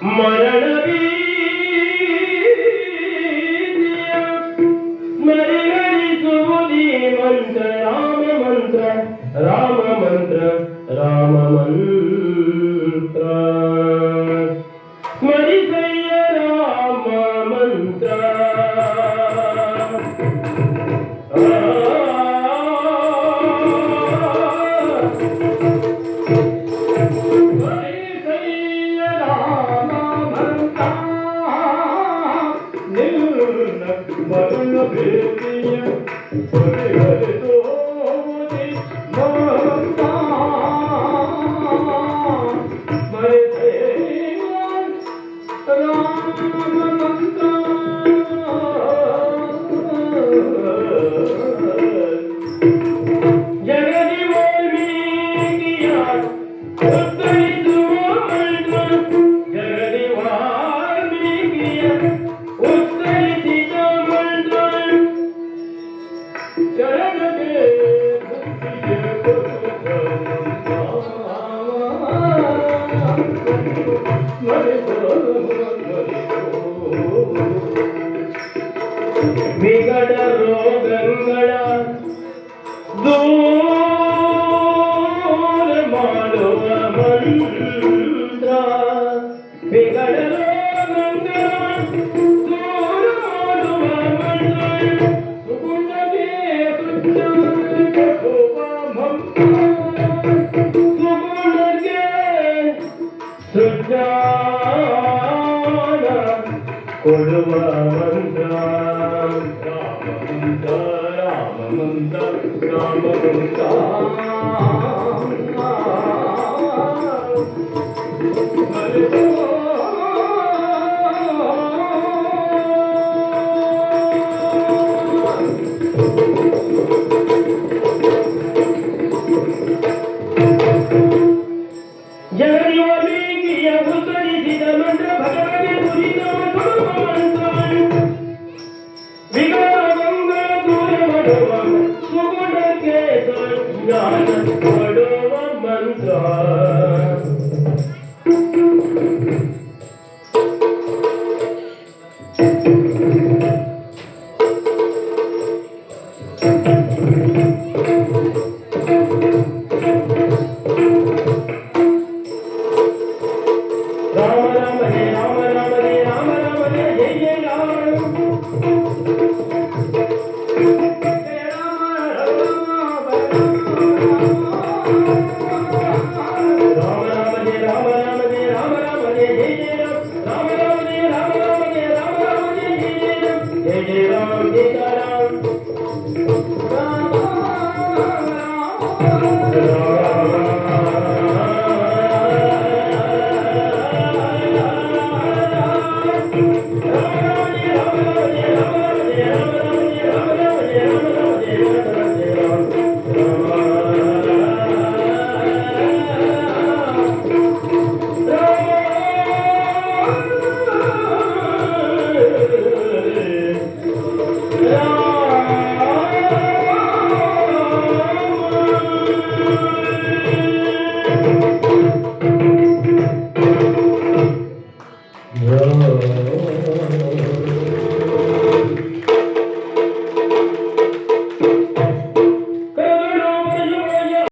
ಮರಣವೀ ಸ್ಮರಿಸುವುದಿ ಮಂತ್ರ ರಾಮ ಮಂತ್ರ ರಾಮ ಮಂತ್ರ ರಾಮ ಮಂತ್ರ ಸ್ಮರಿಸಯ್ಯ ರಾಮ ಮಂತ್ರ ಮರಣ ಭೇಟಿಯ ಪರಿಹರಿಸೋದಿ ಮಂತ ರಾಮಮಂತ ಜಗದಿ ವಾಲ್ಮೀಕಿಯ ಉತ್ತರಿಸುವ ಮಂತ್ರ ಜಗದಿ ವಾಲ್ಮೀಕಿಯ ಉತ್ತರಿಸಿದ ಮಂತ್ರ ಶರಣಗೆ ಮುಕ್ತಿಯ ಕೊಡುತ್ತ ವಿಕಟ ರೋಗಗಳ ದೂರ ಮಾಡುವ ಮಂತ್ರ ವಿಕಟ ರೋಗಗಳ ದೂರ ಮಾಡುವ ಮಂತ್ರ ಸುಗುಣಗೆ ಸುಜ್ಞಾನ ಮಂತ್ರ ಸುಗುಣಗೆ ಸುಜ್ಞಾನ ಕೊಡುವ ಮಂತ್ರ ರಾಮ ಮಂತ್ರ ರಾಮ ಮಂತ್ರ ಜಗದಿ ವಾಲ್ಮೀಕಿಯ ಉತ್ತರಿಸಿದ ಮಂತ್ರ ಭಗವತಿ ಕುರಿತ ಮಂತ್ರ ವಿಗಡಗಂಗಳ ದೂರ ಮಾಡುವ ಸುಗುಣಕ್ಕೆ ಜ್ಞಾನ ಕೊಡುವ ಮಂತ್ರ ರಾಮ ರಾಮ ಹೇ ರಾಮ